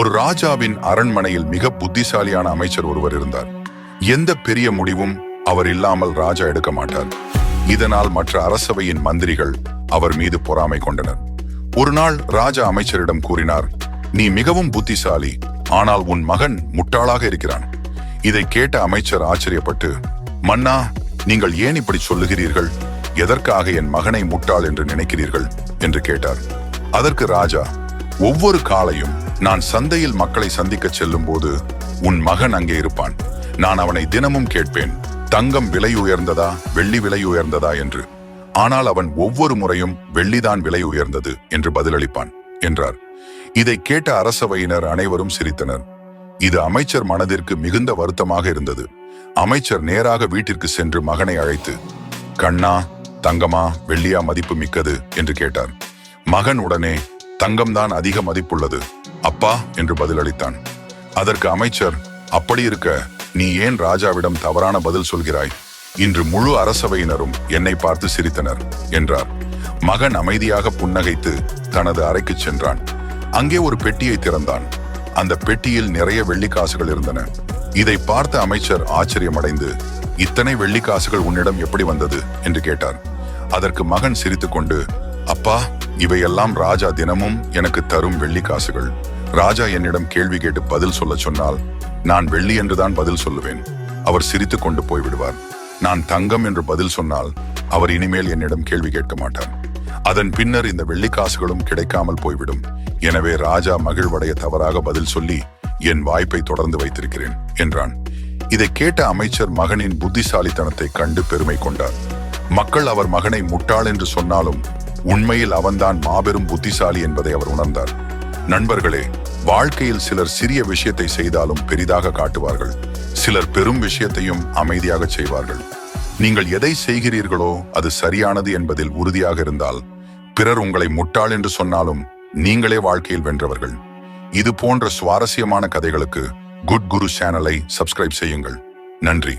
ஒரு ராஜாவின் அரண்மனையில் மிக புத்திசாலியான அமைச்சர் ஒருவர் இருந்தார். எந்த பெரிய முடிவும் அவர் இல்லாமல் ராஜா எடுக்க மாட்டார். இதனால் மற்ற அரசவையின் மந்திரிகள் அவர் மீது பொறாமை கொண்டனர். ஒரு நாள் ராஜா அமைச்சரிடம் கூறினார், நீ மிகவும் புத்திசாலி, ஆனால் உன் மகன் முட்டாளாக இருக்கிறான். இதை கேட்ட அமைச்சர் ஆச்சரியப்பட்டு, மன்னா, நீங்கள் ஏன் இப்படி சொல்லுகிறீர்கள்? எதற்காக என் மகனை முட்டாள் என்று நினைக்கிறீர்கள் என்று கேட்டார். அதற்கு ராஜா, ஒவ்வொரு காலையும் நான் சந்தையில் மக்களை சந்திக்க செல்லும் போது உன் மகன் அங்கே இருப்பான். நான் அவனை தினமும் கேட்பேன், தங்கம் விலை உயர்ந்ததா, வெள்ளி விலை உயர்ந்ததா என்று. ஆனால் அவன் ஒவ்வொரு முறையும் வெள்ளிதான் விலை உயர்ந்தது என்று பதிலளிப்பான் என்றார். இதை கேட்ட அரசவையினர் அனைவரும் சிரித்தனர். இது அமைச்சர் மனதிற்கு மிகுந்த வருத்தமாக இருந்தது. அமைச்சர் நேராக வீட்டிற்கு சென்று மகனை அழைத்து, கண்ணா, தங்கமா வெள்ளியா மதிப்பு மிக்கது என்று கேட்டார். மகன் உடனே, தங்கம்தான் அதிக மதிப்புள்ளது அப்பா என்று பதிலளித்தான். அதற்கு அமைச்சர், அப்படி இருக்க நீ ஏன் ராஜாவிடம் தவறான பதில் சொல்கிறாய்? இன்று முழு அரசவையினரும் என்னை பார்த்து சிரித்தனர் என்றார். மகன் அமைதியாக புன்னகைத்து தனது அறைக்கு சென்றான். அங்கே ஒரு பெட்டியை திறந்தான். அந்த பெட்டியில் நிறைய வெள்ளிக்காசுகள் இருந்தன. இதை பார்த்த அமைச்சர் ஆச்சரியமடைந்து, இத்தனை வெள்ளிக்காசுகள் உன்னிடம் எப்படி வந்தது என்று கேட்டார். அதற்கு மகன் சிரித்துக்கொண்டு, அப்பா, இவையெல்லாம் ராஜா தினமும் எனக்கு தரும் வெள்ளிக்காசுகள். ராஜா என்னிடம் கேள்வி கேட்டு பதில் சொல்ல சொன்னால் நான் வெள்ளி என்றுதான் பதில் சொல்லுவேன். அவர் சிரித்து கொண்டு போய்விடுவார். நான் தங்கம் என்று பதில் சொன்னால் அவர் இனிமேல் என்னிடம் கேள்வி கேட்க மாட்டார். அதன் பின்னர் இந்த வெள்ளிக்காசுகளும் கிடைக்காமல் போய்விடும். எனவே ராஜா மகிழ்வடைய தவறாக பதில் சொல்லி என் வாய்ப்பை தொடர்ந்து வைத்திருக்கிறேன் என்றான். இதை கேட்ட அமைச்சர் மகனின் புத்திசாலித்தனத்தை கண்டு பெருமை கொண்டார். மக்கள் அவர் மகனை முட்டாள் என்று சொன்னாலும் உண்மையில் அவன்தான் மாபெரும் புத்திசாலி என்பதை அவர் உணர்ந்தார். நண்பர்களே, வாழ்க்கையில் சிலர் சிறிய விஷயத்தை செய்தாலும் பெரிதாக காட்டுவார்கள். சிலர் பெரும் விஷயத்தையும் அமைதியாக செய்வார்கள். நீங்கள் எதை செய்கிறீர்களோ அது சரியானது என்பதில் உறுதியாக இருந்தால் பிறர் உங்களை முட்டாள் என்று சொன்னாலும் நீங்களே வாழ்க்கையில் வென்றவர்கள். இது போன்ற சுவாரஸ்யமான கதைகளுக்கு குட் குரு சேனலை சப்ஸ்கிரைப் செய்யுங்கள். நன்றி.